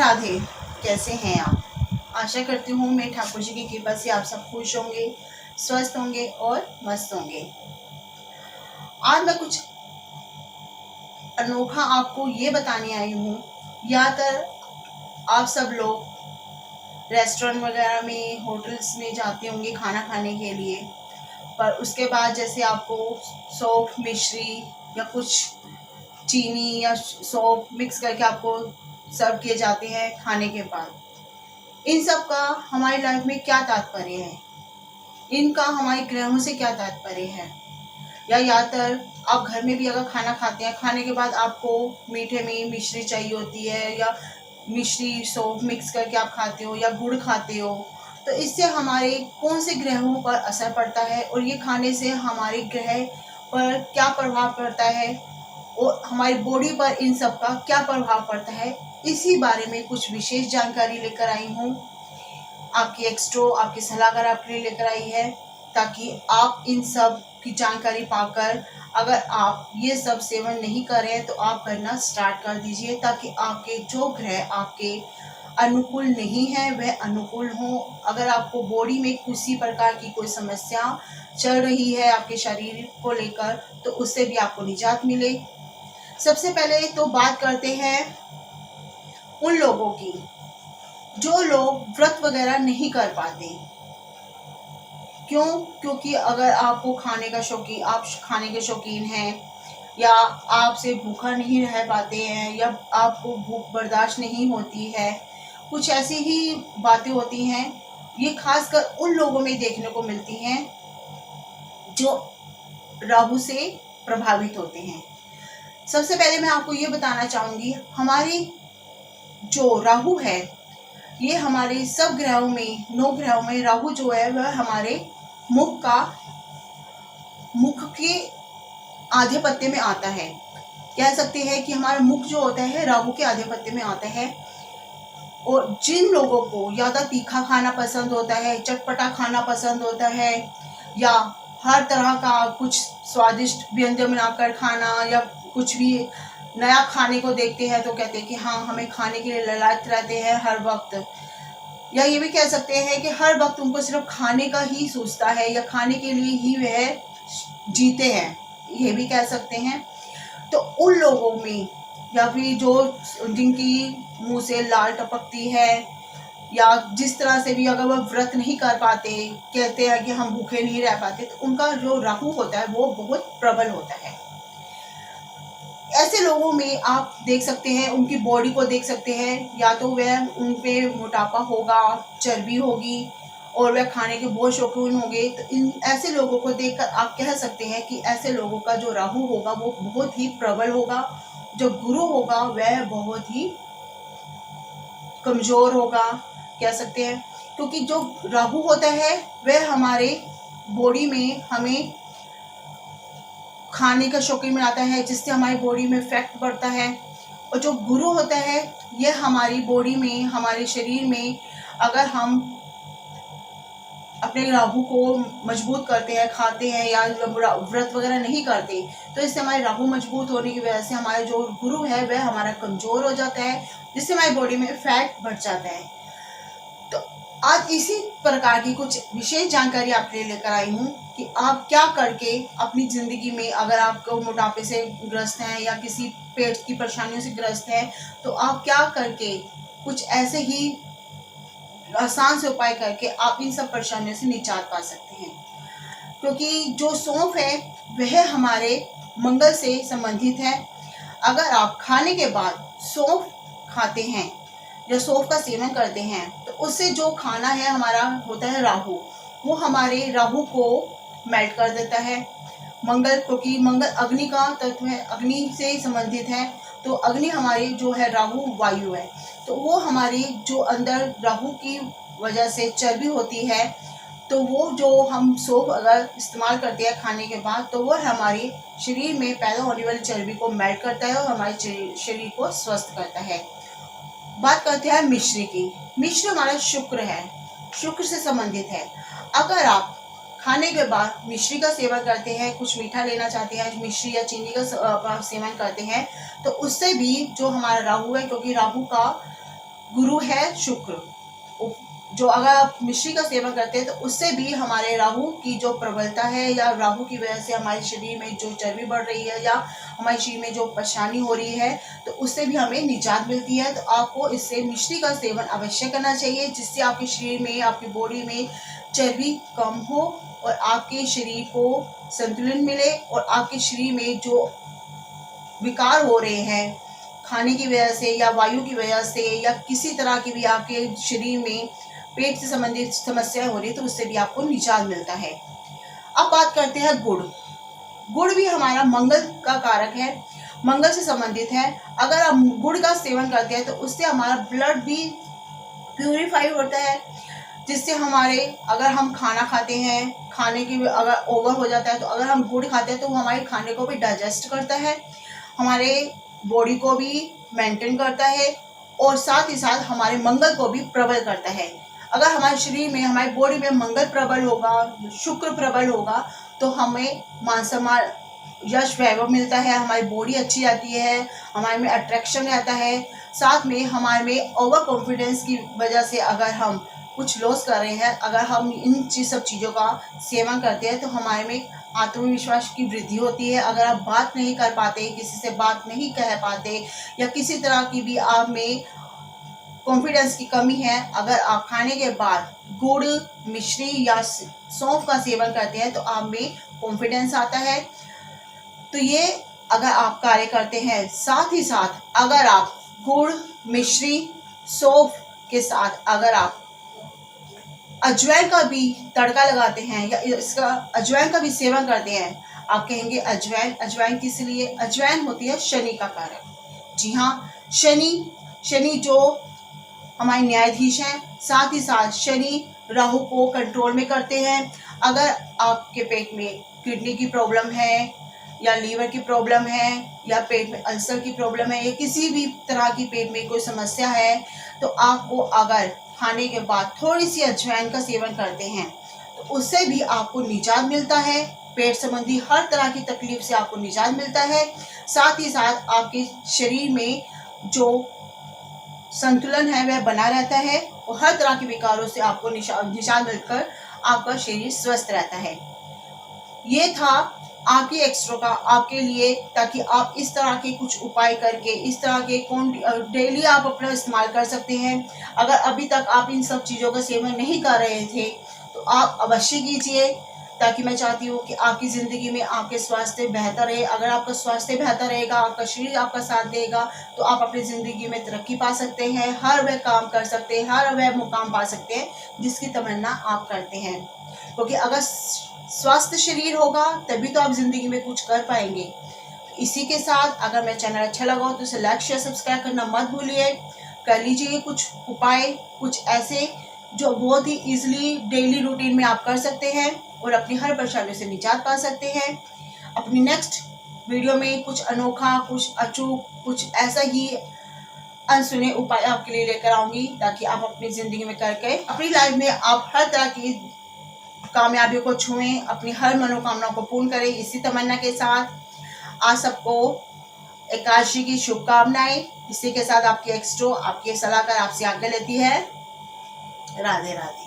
राधे। कैसे हैं आप? आशा करती हूँ मैं ठाकुर जी की कृपा से आप सब खुश होंगे, स्वस्थ होंगे और मस्त होंगे। आज मैं कुछ अनोखा आपको ये बताने आई हूँ। ज़्यादातर आप सब लोग रेस्टोरेंट वगैरह में, होटल्स में जाते होंगे खाना खाने के लिए, पर उसके बाद जैसे आपको सौंफ, मिश्री या कुछ चीनी या सौंफ मिक्स करके आपको सर्व किए जाते हैं खाने के बाद। इन सब का हमारी लाइफ में क्या तात्पर्य है? इनका हमारे ग्रहों से क्या तात्पर्य है? या ज़्यादातर आप घर में भी अगर खाना खाते हैं, खाने के बाद आपको मीठे में मिश्री चाहिए होती है, या मिश्री सौंफ मिक्स करके आप खाते हो, या गुड़ खाते हो, तो इससे हमारे कौन से ग्रहों पर असर पड़ता है और ये खाने से हमारे ग्रह पर क्या प्रभाव पड़ता है और हमारी बॉडी पर इन सब का क्या प्रभाव पड़ता है, इसी बारे में कुछ विशेष जानकारी लेकर आई हूँ। आपकी सलाहकार आपके लिए लेकर आई है, ताकि आप इन सब की जानकारी पाकर अगर आप ये सब सेवन नहीं कर रहे हैं तो आप करना स्टार्ट कर दीजिए, ताकि आपके जो ग्रह आपके अनुकूल नहीं है वह अनुकूल हो। अगर आपको बॉडी में किसी प्रकार की कोई समस्या चल रही है आपके शरीर को लेकर, तो उससे भी आपको निजात मिले। सबसे पहले तो बात करते हैं उन लोगों की जो लोग व्रत वगैरह नहीं कर पाते। क्यों? क्योंकि अगर आपको आप खाने के शौकीन हैं, या आपसे भूखा नहीं रह पाते हैं, या आपको भूख बर्दाश्त नहीं होती है, कुछ ऐसी ही बातें होती हैं। ये खासकर उन लोगों में देखने को मिलती हैं जो राहु से प्रभावित होते हैं। सबसे पहले मैं आपको ये बताना चाहूंगी, हमारी जो राहु है, ये हमारे सब ग्रहों में, 9 ग्रहों में राहु जो है वह हमारे मुख के आधे पत्ते में आता है। कह सकते हैं कि हमारा मुख जो होता है राहु के आधे पत्ते में आता है। और जिन लोगों को ज़्यादा तीखा खाना पसंद होता है, चटपटा खाना पसंद होता है, या हर तरह का कुछ स्वादिष्ट व्यंजन बनाकर खाना, या कुछ भी नया खाने को देखते हैं तो कहते हैं कि हाँ, हमें खाने के लिए ललायत रहते हैं हर वक्त। या ये भी कह सकते हैं कि हर वक्त उनको सिर्फ खाने का ही सूझता है, या खाने के लिए ही वह जीते हैं, ये भी कह सकते हैं। तो उन लोगों में, या फिर जिनकी मुंह से लाल टपकती है, या जिस तरह से भी अगर वह व्रत नहीं कर पाते, कहते हैं कि हम भूखे नहीं रह पाते, तो उनका जो राहु होता है वो बहुत प्रबल होता है। ऐसे लोगों में आप देख सकते हैं, उनकी बॉडी को देख सकते हैं, या तो वह उन पे मोटापा होगा, चर्बी होगी, और वह खाने के बहुत शौकीन होंगे। तो इन ऐसे लोगों को देखकर आप कह सकते हैं कि ऐसे लोगों का जो राहु होगा वो बहुत ही प्रबल होगा, जो गुरु होगा वह बहुत ही कमजोर होगा, कह सकते हैं। क्योंकि जो राहु होता है वह हमारे बॉडी में हमें खाने का शौकीन बनाता है, जिससे हमारी बॉडी में इफेक्ट पड़ता है। और जो गुरु होता है यह हमारी बॉडी में, हमारे शरीर में, अगर हम अपने राहु को मजबूत करते हैं, खाते हैं, या व्रत वगैरह नहीं करते, तो इससे हमारे राहु मजबूत होने की वजह से हमारे जो गुरु है वह हमारा कमजोर हो जाता है, जिससे हमारी बॉडी में फैट बढ़ जाता है। तो आज इसी प्रकार की कुछ विशेष जानकारी आपके लिए लेकर आई हूँ कि आप क्या करके अपनी जिंदगी में, अगर आपको मोटापे से ग्रस्त हैं या किसी पेट की परेशानियों से ग्रस्त हैं, तो आप क्या करके कुछ ऐसे ही आसान से उपाय करके आप इन सब परेशानियों से निजात पा सकते हैं। क्योंकि जो सौंफ है वह हमारे मंगल से संबंधित है। अगर आप खाने के बाद सौंफ खाते हैं या सौंफ का सेवन करते हैं, तो उससे जो खाना है हमारा होता है राहु, वो हमारे राहु को मेल्ट कर देता है। मंगल, क्योंकि मंगल अग्नि का तत्व है, अग्नि से संबंधित है, तो अग्नि हमारी जो है राहु वायु है, तो वो हमारी जो अंदर राहु की वजह से चर्बी होती है, तो वो जो हम सौंफ अगर इस्तेमाल करते हैं खाने के बाद, तो वो हमारे शरीर में पैदा होने वाली चर्बी को मेल्ट करता है और हमारे शरीर को स्वस्थ करता है। बात करते हैं मिश्री की। मिश्री हमारा शुक्र है, शुक्र से संबंधित है। अगर आप खाने के बाद मिश्री का सेवन करते हैं, कुछ मीठा लेना चाहते हैं, मिश्री या चीनी का सेवन करते हैं, तो उससे भी जो हमारा राहु है, क्योंकि राहु का गुरु है शुक्र, जो अगर आप मिश्री का सेवन करते हैं तो उससे भी हमारे राहु की जो प्रबलता है या राहु की वजह से हमारे शरीर में जो चर्बी बढ़ रही है या हमारे शरीर में जो परेशानी हो रही है तो उससे भी हमें निजात मिलती है। तो आपको इससे मिश्री का सेवन अवश्य करना चाहिए, जिससे आपके शरीर में, आपकी बॉडी में चर्बी कम हो और आपके शरीर को संतुलन मिले और आपके शरीर में जो विकार हो रहे हैं खाने की वजह से या वायु की वजह से या किसी तरह की भी आपके शरीर में पेट से संबंधित समस्याएं हो रही है तो उससे भी आपको निजात मिलता है। अब बात करते हैं गुड़। गुड़ भी हमारा मंगल का कारक है, मंगल से संबंधित है। अगर हम गुड़ का सेवन करते हैं तो उससे हमारा ब्लड भी प्यूरिफाई होता है, जिससे हमारे अगर हम खाना खाते हैं, खाने की अगर ओवर हो जाता है तो अगर हम गुड़ खाते हैं तो वो हमारे खाने को भी डाइजेस्ट करता है, हमारे बॉडी को भी मेंटेन करता है और साथ ही साथ हमारे मंगल को भी प्रबल करता है। अगर हमारे शरीर में, हमारी बॉडी में मंगल प्रबल होगा, शुक्र प्रबल होगा तो हमें मान सम्मान, यश, वैभव मिलता है, हमारी बॉडी अच्छी आती है, हमारे में अट्रैक्शन रहता है। साथ में हमारे में ओवर कॉन्फिडेंस की वजह से अगर हम कुछ लॉस कर रहे हैं, अगर हम इन सब चीज़ों का सेवन करते हैं तो हमारे में आत्मविश्वास की वृद्धि होती है। अगर आप बात नहीं कर पाते, किसी से बात नहीं कह पाते या किसी तरह की भी आप में कॉन्फिडेंस की कमी है, अगर आप खाने के बाद गुड़, मिश्री या सौंफ का सेवन करते हैं तो आप में कॉन्फिडेंस आता है। तो ये अगर आप कार्य करते हैं, साथ ही साथ अगर आप गुड़, मिश्री, सौंफ के साथ अगर आप अजवाइन का भी तड़का लगाते हैं या इसका अजवाइन का भी सेवन करते हैं, आप कहेंगे अजवाइन, अजवाइन किस लिए? अजवाइन होती है शनि का कारक। जी हाँ, शनि जो हमारे न्यायाधीश हैं, साथ ही साथ शनि राहु को कंट्रोल में करते हैं। अगर आपके पेट में किडनी की प्रॉब्लम है या लीवर की प्रॉब्लम है या पेट में अल्सर की प्रॉब्लम है या किसी भी तरह की पेट में कोई समस्या है तो आपको अगर खाने के बाद थोड़ी सी अजवाइन का सेवन करते हैं तो उससे भी आपको निजात मिलता है। पेट संबंधी हर तरह की तकलीफ से आपको निजात मिलता है। साथ ही साथ आपके शरीर में जो संतुलन है वह बना रहता है और हर तरह के विकारों से आपको निजात मिलकर आपका शरीर स्वस्थ रहता है। ये था आपकी एक्स्ट्रा का आपके लिए, ताकि आप इस तरह के कुछ उपाय करके इस तरह के डेली आप अपना इस्तेमाल कर सकते हैं। अगर अभी तक आप इन सब चीज़ों का सेवन नहीं कर रहे थे तो आप अवश्य कीजिए, ताकि मैं चाहती हूँ कि आपकी ज़िंदगी में आपके स्वास्थ्य बेहतर रहे। अगर आपका स्वास्थ्य बेहतर रहेगा, आपका शरीर आपका साथ देगा तो आप अपनी ज़िंदगी में तरक्की पा सकते हैं, हर वह काम कर सकते हैं, हर वह मुकाम पा सकते हैं जिसकी तमन्ना आप करते हैं। क्योंकि अगर स्वस्थ शरीर होगा तभी तो आप ज़िंदगी में कुछ कर पाएंगे। इसी के साथ अगर मेरा चैनल अच्छा लगा हो तो इसे लाइक, शेयर, सब्सक्राइब करना मत भूलिए। कर लीजिए कुछ उपाय, कुछ ऐसे जो बहुत ही इजीली डेली रूटीन में आप कर सकते हैं और अपनी हर परेशानी से निजात पा सकते हैं। अपनी नेक्स्ट वीडियो में कुछ अनोखा, कुछ अचूक, कुछ ऐसा ही अनसुने उपाय आपके लिए लेकर आऊंगी, ताकि आप अपनी ज़िंदगी में करके अपनी लाइफ में आप हर तरह की कामयाबियों को छुएं, अपनी हर मनोकामनाओं को पूर्ण करें। इसी तमन्ना के साथ आज सबको एकादशी की शुभकामनाएं। इसी के साथ आपकी एक्स्ट्रो, आपकी सलाहकार आपसे आज्ञा लेती है। राधे राधे।